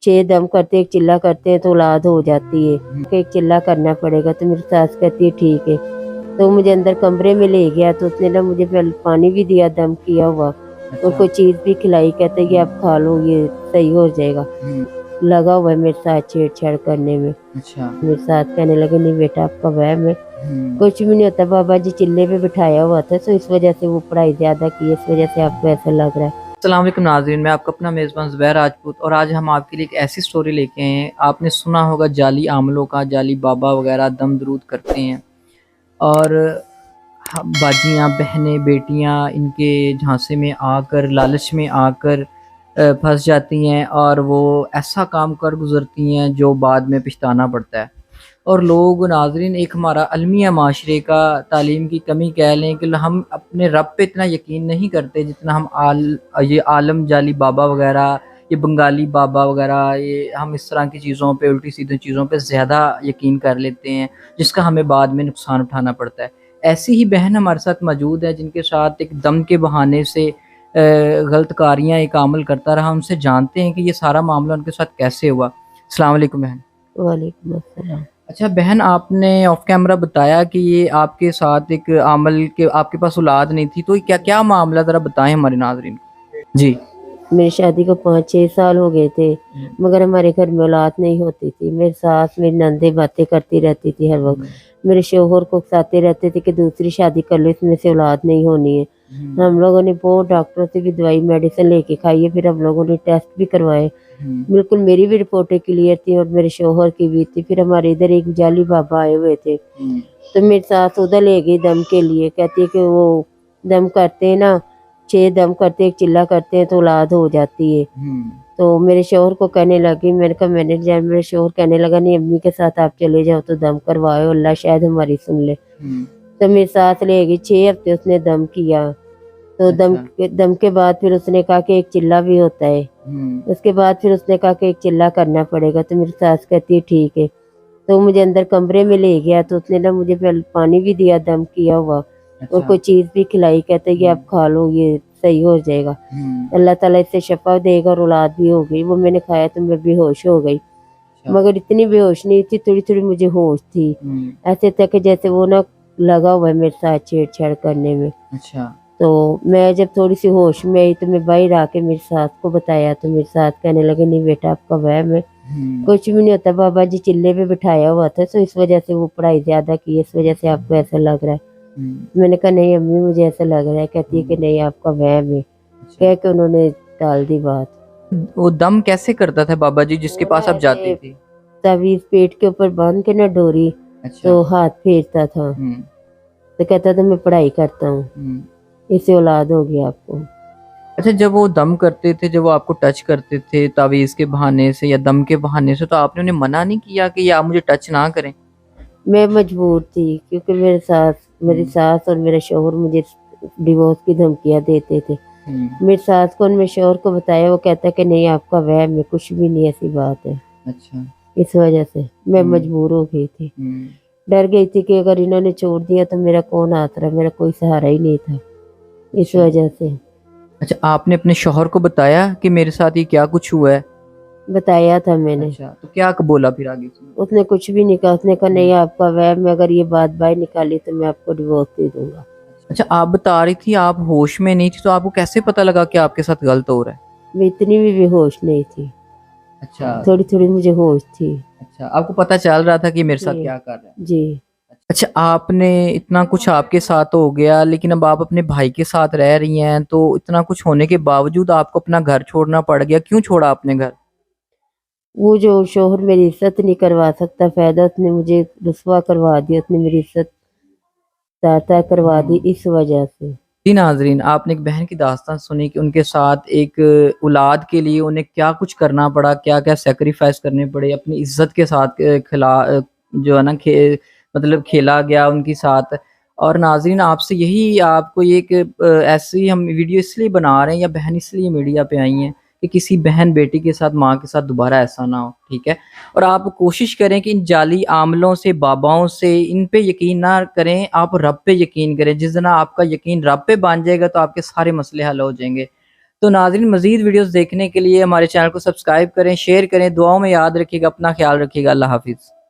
6 दम करते एक चिल्ला करते हैं तो औलाद हो जाती है, कि एक चिल्ला करना पड़ेगा। तो मेरी सास कहती है ठीक है। तो मुझे अंदर कमरे में ले गया, तो उसने ना मुझे पहले पानी भी दिया दम किया हुआ, और अच्छा। कोई चीज़ भी खिलाई, कहते हैं कि आप खा लो, ये सही हो जाएगा। लगा हुआ है मेरे साथ छेड़छाड़ करने में। अच्छा। मेरे साथ कहने लगे नहीं बेटा आपका वहम है, कुछ भी नहीं होता, बाबा जी चिल्ले पे बिठाया हुआ था, तो इस वजह से वो पढ़ाई ज़्यादा की, इस वजह से आपको ऐसा लग रहा है। अस्सलाम वालेकुम नाज़रीन, मैं आपका अपना मेज़बान ज़ुबैर राजपूत, और आज हम आपके लिए एक ऐसी स्टोरी लेके आए हैं। आपने सुना होगा जाली आमलों का, जाली बाबा वगैरह दम दरूद करते हैं, और बाजियाँ, बहनें, बेटियाँ इनके झांसे में आकर, लालच में आकर फंस जाती हैं, और वो ऐसा काम कर गुजरती हैं जो बाद में पछताना पड़ता है। और लोग नाज़रीन, एक हमारा अलमिया माशरे का, तालीम की कमी कह लें कि हम अपने रब पे इतना यकीन नहीं करते जितना हम ये आलम जाली बाबा वगैरह, ये बंगाली बाबा वगैरह, ये हम इस तरह की चीज़ों पे, उल्टी सीधी चीज़ों पे ज़्यादा यकीन कर लेते हैं, जिसका हमें बाद में नुकसान उठाना पड़ता है। ऐसी ही बहन हमारे साथ मौजूद है जिनके साथ एक दम के बहाने से गलत कारियाँ एक अमल करता रहा। उनसे जानते हैं कि ये सारा मामला उनके साथ कैसे हुआ। अस्सलाम वालेकुम बहन। वालेकुम अस्सलाम। अच्छा बहन, आपने ऑफ कैमरा बताया कि ये आपके साथ एक अमल के, आपके पास औलाद नहीं थी, तो क्या क्या मामला ज़रा बताएं हमारे नाज़रीन को। जी। मेरी शादी को 5-6 साल हो गए थे, मगर हमारे घर में औलाद नहीं होती थी। मेरी सास, मेरी नंदे बातें करती रहती थी हर वक्त, मेरे शोहर को उकसाते रहते थे कि दूसरी शादी कर लो, इसमें से औलाद नहीं होनी है। हम लोगों ने बहुत डॉक्टरों से भी दवाई मेडिसिन लेके खाई है, फिर हम लोगों ने टेस्ट भी करवाए, बिल्कुल मेरी भी रिपोर्टें क्लियर थी और मेरे शोहर की भी थी। फिर हमारे इधर एक जाली बाबा आए हुए थे, तो मेरी सास उधर ले गई दम के लिए, कहती है कि वो दम करते हैं ना, 6 दम करते एक चिल्ला करते हैं तो औलाद हो जाती है। तो मेरे शोहर को कहने लगी, मैंने कहा मैंने, मेरे शोहर कहने लगा नहीं अम्मी के साथ आप चले जाओ तो दम करवाओ, अल्लाह शायद हमारी सुन ले। तो मेरी सास ले गई, 6 हफ्ते उसने दम किया। तो दम के बाद फिर उसने कहा कि एक चिल्ला भी होता है। उसके बाद फिर उसने कहा कि एक चिल्ला करना पड़ेगा। तो मेरी सास कहती है ठीक है। तो मुझे अंदर कमरे में ले गया, तो उसने ना मुझे पहले पानी भी दिया दम किया हुआ, और कोई चीज़ भी खिलाई, कहते हैं कि आप खा लो, ये सही हो जाएगा, अल्लाह ताला इससे शफा देगा, और औलाद भी हो गई। वो मैंने खाया तो मैं बेहोश हो गई, मगर इतनी बेहोश नहीं थी, थोड़ी थोड़ी मुझे होश थी। ऐसे था कि जैसे वो ना लगा हुआ है मेरे साथ छेड़छाड़ करने में। अच्छा। तो मैं जब थोड़ी सी होश में आई तो मैं बाहर आके मेरी सास को बताया, तो मेरी सास कहने लगे नहीं बेटा आपका वहम है, कुछ भी नहीं होता, बाबा जी चिल्ले पे बिठाया हुआ था, तो इस वजह से वो पढ़ाई ज़्यादा की, इस वजह से आपको ऐसा लग रहा है। मैंने कहा नहीं अम्मी मुझे ऐसा लग रहा है। कहती है कि नहीं आपका वहम है, कह के उन्होंने टाल दी बात। वो दम कैसे करता था बाबा जी जिसके पास आप जाती थी? तवीज़ पेट के ऊपर बांध के ना डोरी, तो हाथ फेरता था, तो कहता था मैं पढ़ाई करता हूँ, इससे औलाद हो गया आपको। अच्छा, जब वो दम करते थे, जब वो आपको टच करते थे तावीज़ के बहाने से या दम के बहाने से, तो आपने उन्हें मना नहीं किया कि आप मुझे टच ना करें? मैं मजबूर थी, क्योंकि मेरी सास और मेरा शोहर मुझे डिवोर्स की धमकियाँ देते थे। मेरी सास को और मेरे शोहर को बताया, वो कहता है कि नहीं आपका वहम है, कुछ भी नहीं ऐसी बात है। अच्छा। इस वजह से मैं मजबूर हो गई थी, डर गई थी कि अगर इन्होंने छोड़ दिया तो मेरा कौन आसरा, मेरा कोई सहारा ही नहीं था, इस वजह से। अच्छा, आपने अपने शौहर को बताया कि मेरे साथ ये क्या कुछ हुआ है? बताया था मैंने। अच्छा, तो क्या बोला फिर आगे से? उसने कुछ भी नहीं कहा, उसने कहा नहीं आपका वहम है, अगर ये बात बाहर निकाली तो मैं आपको डिवोर्स दे दूंगा। अच्छा, आप बता रही थी आप होश में नहीं थी, तो आपको कैसे पता लगा कि आपके साथ गलत हो रहा है? मैं इतनी भी बेहोश नहीं थी। अच्छा। थोड़ी थोड़ी मुझे होश थी। अच्छा, आपको पता चल रहा था कि मेरे साथ क्या कर रहा है? जी। अच्छा, आपने इतना कुछ आपके साथ हो गया, लेकिन अब आप अपने भाई के साथ रह रही हैं, तो इतना कुछ होने के बावजूद आपको अपना घर छोड़ना पड़ गया। क्यों छोड़ा आपने घर? वो जो शोहर मेरी इज्जत नहीं करवा सकता फ़ायदा, उसने मुझे रुसवा करवा दिया, उसने मेरी इज्जत तार-तार करवा दी, इस वजह से। जी नाज़रीन, आपने एक बहन की दास्तान सुनी कि उनके साथ एक औलाद के लिए उन्हें क्या कुछ करना पड़ा, क्या-क्या सैक्रिफाइस करने पड़े, अपनी इज़्ज़त के साथ जो है ना मतलब खेला गया उनके साथ। और नाज़रीन, आपसे यही आपको ये एक ऐसी हम वीडियो इसलिए बना रहे हैं, या बहन इसलिए मीडिया पे आई हैं कि किसी बहन बेटी के साथ, माँ के साथ दोबारा ऐसा ना हो, ठीक है? और आप कोशिश करें कि इन जाली आमलों से, बाबाओं से, इन पे यकीन ना करें, आप रब पे यकीन करें। जिस दिन आपका यकीन रब पे बन जाएगा तो आपके सारे मसले हल हो जाएंगे। تو ناظرین مزید ویڈیوز دیکھنے کے لیے ہمارے چینل کو سبسکرائب کریں، شیئر کریں، دعاؤں میں یاد رکھیے گا، اپنا خیال رکھیے گا، اللہ حافظ.